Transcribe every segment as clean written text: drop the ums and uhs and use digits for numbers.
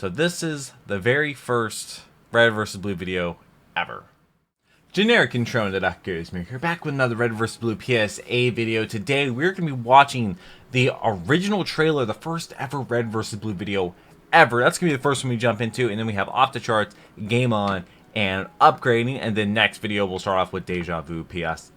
So this is the very first Red vs. Blue video ever. Generic intro into theduckgoesmoo. We're back with another Red vs. Blue PSA video. Today we're going to be watching the original trailer, the first ever Red vs. Blue video ever. That's going to be the first one we jump into, and then we have Off the Charts, Game On, and Upgrading, and then next video we'll start off with Deja Vu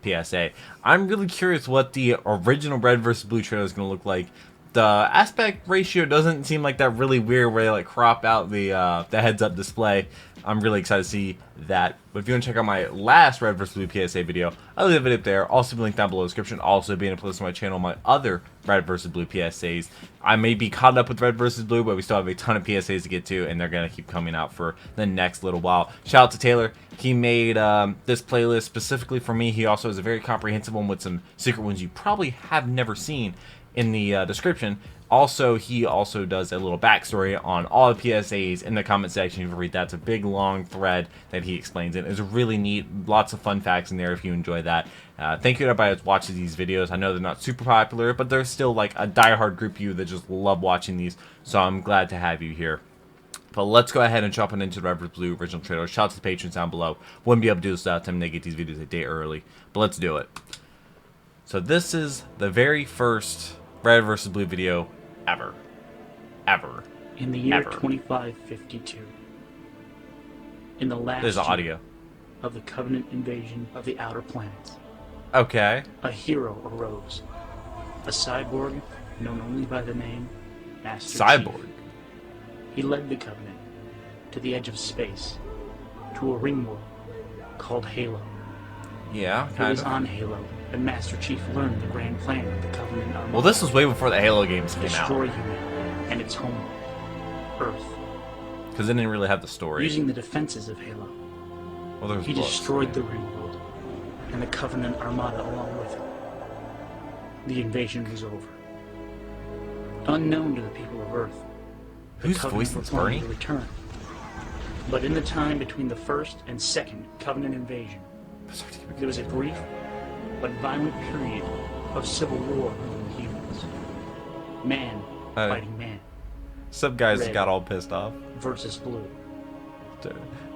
PSA. I'm really curious what the original Red vs. Blue trailer is going to look like. The aspect ratio doesn't seem like that really weird where they like crop out the heads-up display. I'm really excited to see that. But if you want to check out my last Red vs. Blue PSA video, I'll leave it up there. Also be linked down below in the description. Also be in a playlist on my channel, my other Red vs. Blue PSAs. I may be caught up with Red vs. Blue, but we still have a ton of PSAs to get to, and they're going to keep coming out for the next little while. Shout out to Taylor. He made this playlist specifically for me. He also has a very comprehensive one with some secret ones you probably have never seen in the description. Also, he also does a little backstory on all the PSAs in the comment section. You can read that. It's a big, long thread that he explains it. It's really neat. Lots of fun facts in there if you enjoy that. Thank you to everybody that watches these videos. I know they're not super popular, but there's still like a diehard group of you that just love watching these. So I'm glad to have you here. But let's go ahead and jump into the Red vs. Blue original trailer. Shout out to the patrons down below. Wouldn't be able to do this without them. They get these videos a day early. But let's do it. So this is the very first Red vs. Blue video ever. In the year 2552, in the last There's audio of the Covenant invasion of the outer planets, okay, a hero arose, a cyborg known only by the name Master cyborg Chief. He led the Covenant to the edge of space, to a ring world called Halo. Yeah, It kind was of. on Halo that Master Chief learned the grand plan of the Covenant Armada. Well, this was way before the Halo games came destroy out, humanity and its home, Earth. because they didn't really have the story. Using the defenses of Halo, Well, there was he books. destroyed the ring world and the Covenant Armada along with it. The invasion was over. Unknown to the people of Earth, the Whose Covenant voice were is planning Bernie? to return. But in the time between the first and second Covenant invasion, there was a brief but violent period of civil war among the humans. Man fighting man. Some guys Red got all pissed off. Versus blue.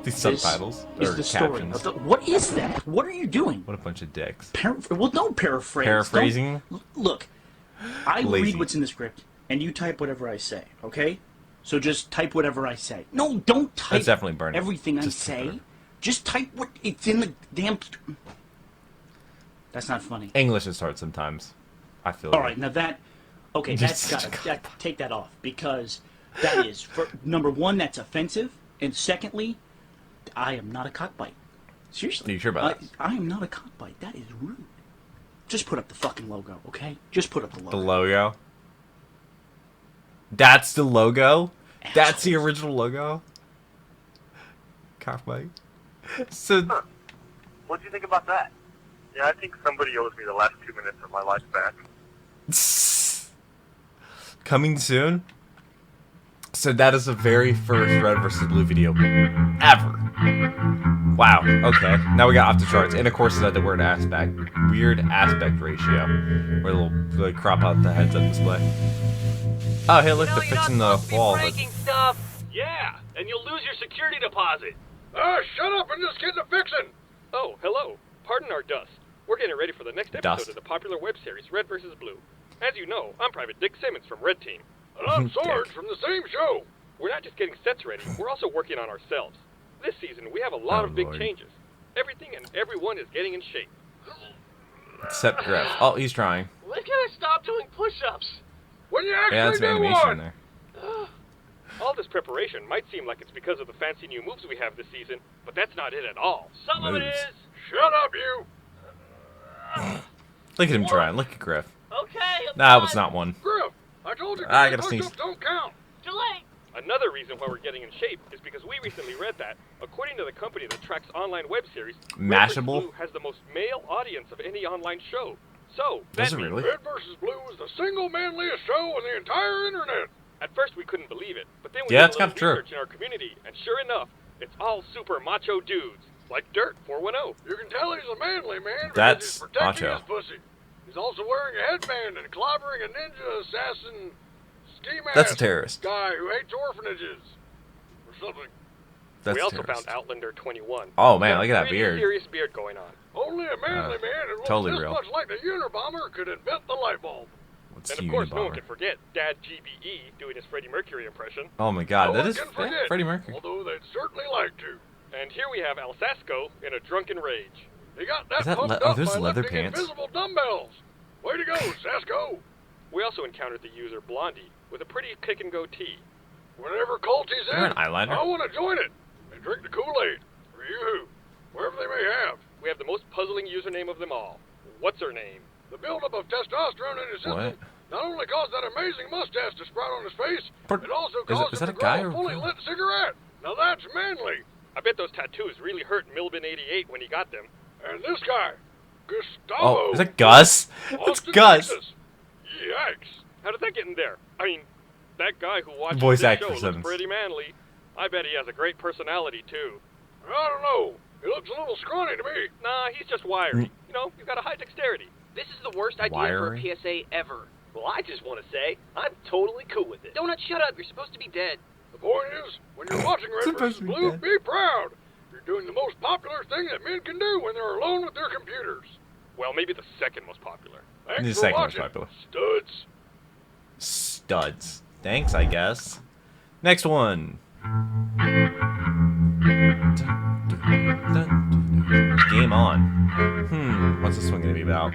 These subtitles This or is the story captions. of the... What is that? What are you doing? What a bunch of dicks. Well, don't paraphrase. Paraphrasing? Look, I Lazy. read what's in the script, and you type whatever I say, okay? So just type whatever I say. No, don't type That's definitely Bernie. everything I Just say. type it. Just type what it's in the damn... That's not funny. English is hard sometimes. I feel. All right, now that... Okay, that's got to take that off, because that is, for number one, that's offensive, and secondly, I am not a cockbite. Seriously. Are you sure about that? I am not a cockbite. That is rude. Just put up the fucking logo, okay? Just put up the logo. The logo. That's the logo. That's the original logo. Cockbite. So. Huh. What do you think about that? Yeah, I think somebody owes me the last 2 minutes of my life back. Coming soon. So that is the very first Red vs. Blue video ever. Wow. Okay. Now we got Off the Charts, and of course it's at the weird aspect ratio, where they'll crop out the heads-up display. Oh, hey, look, they're fixing the wall. Breaking stuff. Yeah, and you'll lose your security deposit. Shut up and just get to fixing! Oh, hello. Pardon our dust. We're getting ready for the next episode Dust. of the popular web series Red vs. Blue. As you know, I'm Private Dick Simmons from Red Team. And I'm Sarge from the same show. We're not just getting sets ready, we're also working on ourselves. This season, we have a lot of big Lord. changes. Everything and everyone is getting in shape. Except Griff. Oh, he's trying. When can I stop doing push-ups? When you Yeah, that's actually an do animation one! there. All this preparation might seem like it's because of the fancy new moves we have this season, but that's not it at all. Some of it Moves. is... Shut up, you! Look at him trying. Look at Griff. Okay, That was not one. Griff, I told you I gotta push-ups sneeze. don't count. Too late. Another reason why we're getting in shape is because we recently read that, according to the company that tracks online web series, Red vs. Mashable? Blue has the most male audience of any online show. So, Does that it means really? Red vs. Blue is the single manliest show on the entire internet. at first we couldn't believe it, but then we Yeah, did it's a little kinda true. research in our community, and sure enough, it's all super macho dudes, like Dirt 410. You can tell he's a manly man because That's he's protecting macho. his pussy. He's also wearing a headband and clobbering a ninja assassin ski mask That's a terrorist. guy who hates orphanages. or something. That's we also terrorist. found Outlander 21. Oh man, Got look at that really beard. serious beard going on. Only a manly man who looks totally this real. much like the Unabomber could invent the light bulb. What's And the of course, no one Unabomber? can forget Dad GBE doing his Freddie Mercury impression. Oh my God, No that one is can forget, Freddie Mercury. although they'd certainly like to. And here we have Alsasco in a drunken rage. He got that Is that pumped are up those by leather lifting pants? invisible dumbbells. Way to go, Sasko. We also encountered the user Blondie with a pretty kick-and-go tee. Whenever cult he's You're in, an eyeliner. I want to join it and drink the Kool-Aid, or yoo-hoo, wherever they may have. We have the most puzzling username of them all. What's her name? The buildup of testosterone in his What? system not only caused that amazing mustache to sprout on his face, But it also is caused that him a to guy grow or a fully a girl? lit cigarette. Now that's manly. I bet those tattoos really hurt Milbin88 when he got them. And this guy, Gustavo. Oh, is that Gus? That's Austin, Gus. Texas. Yikes. How did that get in there? I mean, that guy who watches Voice this actor show looks Simmons. pretty manly. I bet he has a great personality, too. I don't know. He looks a little scrawny to me. Nah, he's just wiry. You know, he's got a high dexterity. This is the worst idea Wiry? for a PSA ever. Well, I just want to say, I'm totally cool with it. Donut, shut up. You're supposed to be dead. The point is, when you're watching Red Supposed vs. to be Blue, dead. be proud. You're doing the most popular thing that men can do when they're alone with their computers. Well, maybe the second most popular. Thanks The for second most watching, popular. studs. Studs. Thanks, I guess. Next one. Game on. What's this one gonna be about?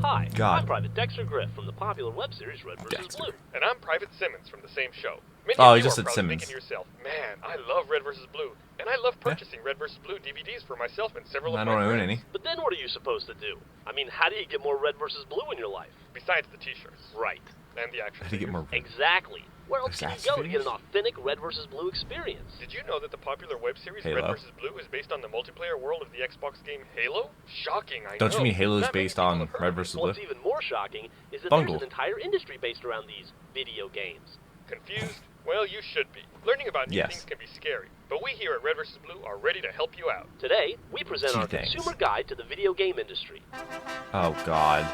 Hi, God. I'm Private Dexter Griff from the popular web series Red vs. Dexter. Blue. And I'm Private Simmons from the same show. Many Oh, of he you just are said probably Simmons. thinking to yourself, man, I love Red vs. Blue. And I love purchasing Red vs. Blue DVDs for myself and several I of don't my own friends. any. But then what are you supposed to do? I mean, how do you get more Red vs. Blue in your life? Besides the t-shirts. Right. And the action How to get figures. more? Exactly. Where else can you Assassin's go to get an Creed? authentic Red vs. Blue experience? Did you know that the popular web series Halo? Red vs. Blue is based on the multiplayer world of the Xbox game Halo? Shocking, I know. Don't you mean Halo's Not many based people on have heard Red of it. vs. Blue? What's even more shocking is that Bungle. there's an entire industry based around these video games. Confused? Well, you should be. Learning about new Yes. things can be scary, but we here at Red vs. Blue are ready to help you out. Today, we present Gee, our thanks. consumer guide to the video game industry. Oh God.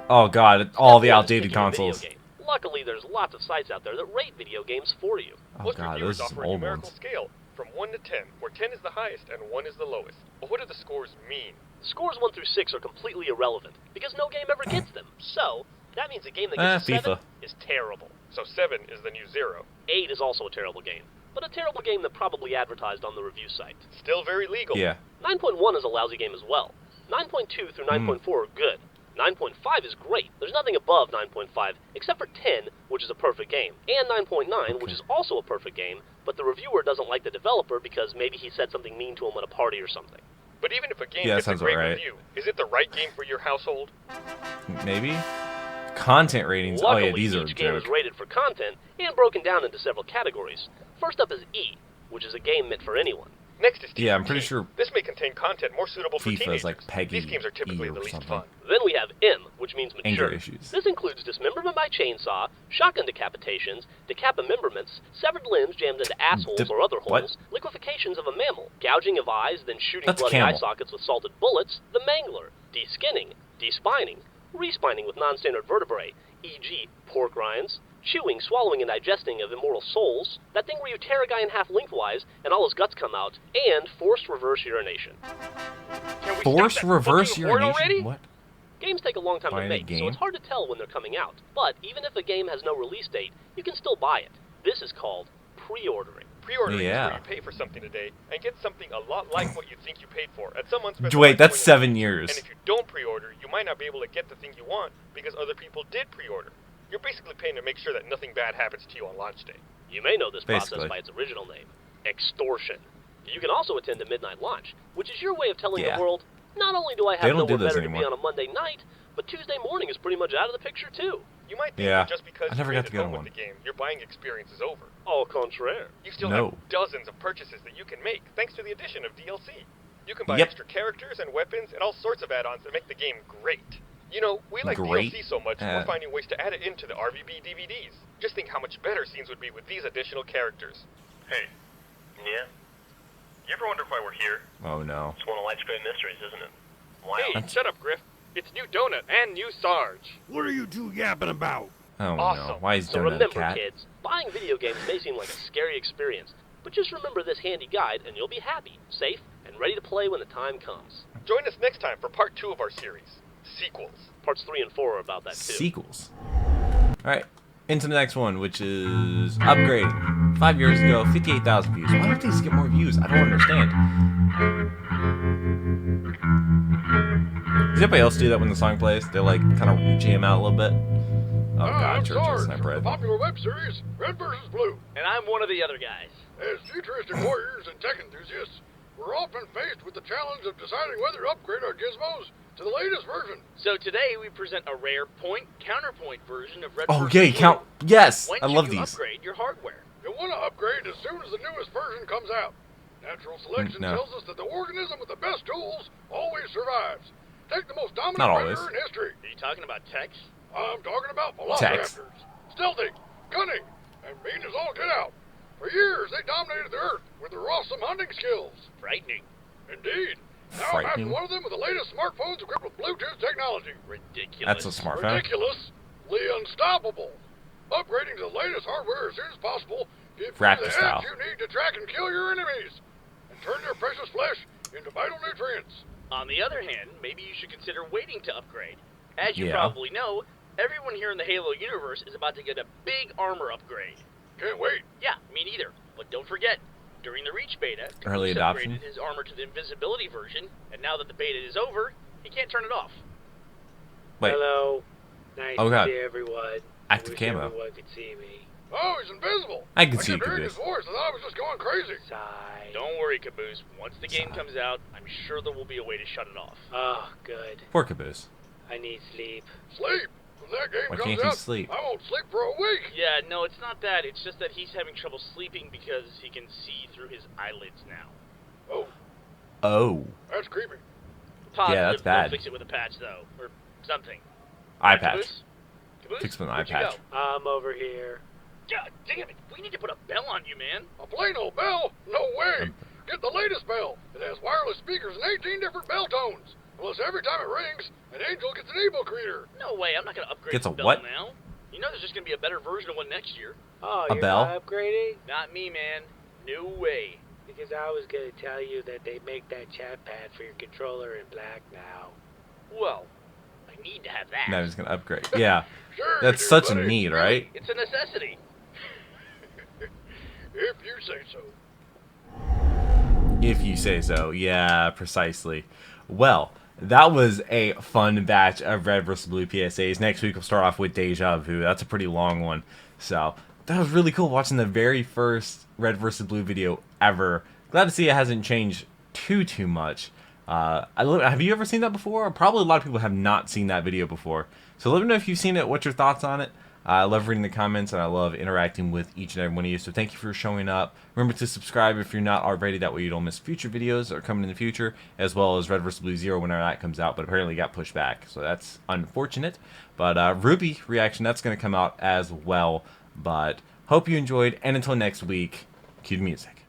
Oh God. All the Step one is outdated picking a video consoles. game. Luckily, there's lots of sites out there that rate video games for you. Oh Most God, reviewers those offer a old numerical ones. scale from 1 to 10, where 10 is the highest and 1 is the lowest. But what do the scores mean? Scores 1 through 6 are completely irrelevant, because no game ever gets them. So, that means a game that gets a 7 FIFA. is terrible. So 7 is the new 0. 8 is also a terrible game, but a terrible game that probably advertised on the review site. Still very legal. Yeah. 9.1 is a lousy game as well. 9.2 through 9.4 are good. 9.5 is great. There's nothing above 9.5 except for 10, which is a perfect game, and 9.9, which is also a perfect game, but the reviewer doesn't like the developer because maybe he said something mean to him at a party or something. But even if a game Yeah, that gets a sounds great about right. review, is it the right game for your household? Maybe. Content ratings. Luckily, Oh yeah, these are a each game is joke. rated for content and broken down into several categories. First up is E, which is a game meant for anyone. Next is Yeah, I'm TVT. pretty sure This may contain content more suitable for FIFA is teenagers. like Peggy These games are typically E the or least something. fun. Then we have M, which means mature. Anger issues. This includes dismemberment by chainsaw, shotgun decapitations, decapimemberments, severed limbs jammed into assholes or other what? holes, liquefications of a mammal, gouging of eyes, then shooting That's bloody eye camel. sockets with salted bullets, the mangler, deskinning, despining, respining with non-standard vertebrae, e.g. pork rinds, chewing, swallowing, and digesting of immortal souls, that thing where you tear a guy in half lengthwise and all his guts come out, and forced reverse urination. Can we Force stop that reverse fucking horde urination. already? What? Games take a long time Buying to a make, so game? it's hard to tell when they're coming out. But even if a game has no release date, you can still buy it. This is called pre-ordering. Pre-ordering Yeah. is where you pay for something today and get something a lot like what you think you paid for at some unspecified Wait, that's point in 7 time. years. And if you don't pre-order, you might not be able to get the thing you want because other people did pre-order. You're basically paying to make sure that nothing bad happens to you on launch day. You may know this Basically. process by its original name, extortion. You can also attend a midnight launch, which is your way of telling Yeah. the world, not only do I They have don't do nowhere those better to be anymore. on a Monday night, but Tuesday morning is pretty much out of the picture too. You might think Yeah. that just because I never you got made to it go home to with one. the game, your buying experience is over. Au contraire. You still No. have dozens of purchases that you can make thanks to the addition of DLC. You can buy Yep. extra characters and weapons and all sorts of add-ons that make the game great. You know, we like Great? DLC so much, we're finding ways to add it into the RvB DVDs. Just think how much better scenes would be with these additional characters. Hey. Yeah? You ever wonder why we're here? Oh no. It's one of life's great mysteries, isn't it? Why? Hey, shut up, Griff. It's new Donut and new Sarge. What are you two yapping about? Oh no, Awesome. why is So Donut a remember, cat? kids, buying video games may seem like a scary experience, but just remember this handy guide and you'll be happy, safe, and ready to play when the time comes. Join us next time for part 2 of our series, Sequels. Parts 3 and 4 are about that too. Sequels. Alright, into the next one, which is upgrading. 5 years ago, 58,000 views. Why don't these get more views? I don't understand. Does anybody else do that when the song plays? They like kind of jam out a little bit. Oh god, I'm Churchill Sarge Sniper from the Red. popular web series Red vs. Blue. And I'm one of the other guys. As futuristic warriors and tech enthusiasts, we're often faced with the challenge of deciding whether to upgrade our gizmos to the latest version. So today we present a rare point-counterpoint version of Red Oh vs. yay, Blue. count. Yes, When I should love you these. upgrade your hardware? You'll want to upgrade as soon as the newest version comes out. Natural selection No. tells us that the organism with the best tools always survives. Take the most dominant Not always. predator in history. Are you talking about Tex? I'm talking about Tex. velociraptors. Stealthy, cunning, and mean as all get out. For years, they dominated the Earth with their awesome hunting skills. Frightening. Indeed. Now Frightening. imagine one of them with the latest smartphones equipped with Bluetooth technology. Ridiculous. That's a smartphone. Ridiculously unstoppable. Upgrading to the latest hardware as soon as possible gives you Raptor the style. edge you need to track and kill your enemies and turn their precious flesh into vital nutrients. On the other hand, maybe you should consider waiting to upgrade. As you Yeah. probably know, everyone here in the Halo universe is about to get a big armor upgrade. Can't wait. Yeah, me neither. But don't forget, during the Reach beta, Early Caboose adoption. upgraded his armor to the invisibility version, and now that the beta is over, he can't turn it off. Wait, Hello. Nice Oh, God. to see everyone. Active Wish camo. everyone could see me. Oh, he's invisible. I can see kept hearing Caboose. his voice. I thought I was just going crazy. Sigh. Don't worry, Caboose. Once the game comes out, I'm sure there will be a way to shut it off. Oh, good. Poor Caboose. I need sleep. Sleep. When that game Why comes can't he out, sleep? I won't sleep for a week. Yeah, no, it's not that. It's just that he's having trouble sleeping because he can see through his eyelids now. Oh, Oh, that's creepy. Positive, Yeah, that's bad. They'll fix it with a patch, though. Or something. eye patch. Caboose? Caboose? Fix with an eye Where'd you patch. go? I'm over here. God damn it! We need to put a bell on you, man. A plain old bell? No way. Get the latest bell. It has wireless speakers and 18 different bell tones. Plus, every time it rings, an angel gets an ebook reader. No way, I'm not gonna upgrade Gets the a bell what? now. You know there's just gonna be a better version of one next year. Oh, A you're bell? not upgrading? Not me, man. No way. Because I was gonna tell you that they make that chat pad for your controller in black now. Well, I need to have that. Now he's gonna upgrade. Yeah, Sure that's you do, such a buddy. need, right? It's a necessity. If you say so. If you say so. Yeah, precisely. Well, that was a fun batch of Red vs. Blue PSAs. Next week we'll start off with Deja Vu. That's a pretty long one. So, that was really cool watching the very first Red vs. Blue video ever. Glad to see it hasn't changed too much. Have you ever seen that before? Probably a lot of people have not seen that video before. So let me know if you've seen it, what's your thoughts on it. I love reading the comments, and I love interacting with each and every one of you. So thank you for showing up. Remember to subscribe if you're not already. That way you don't miss future videos that are coming in the future, as well as Red vs. Blue Zero whenever that comes out. But apparently it got pushed back, so that's unfortunate. But RvB reaction, that's going to come out as well. But hope you enjoyed, and until next week, cue the music.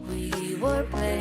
We were playing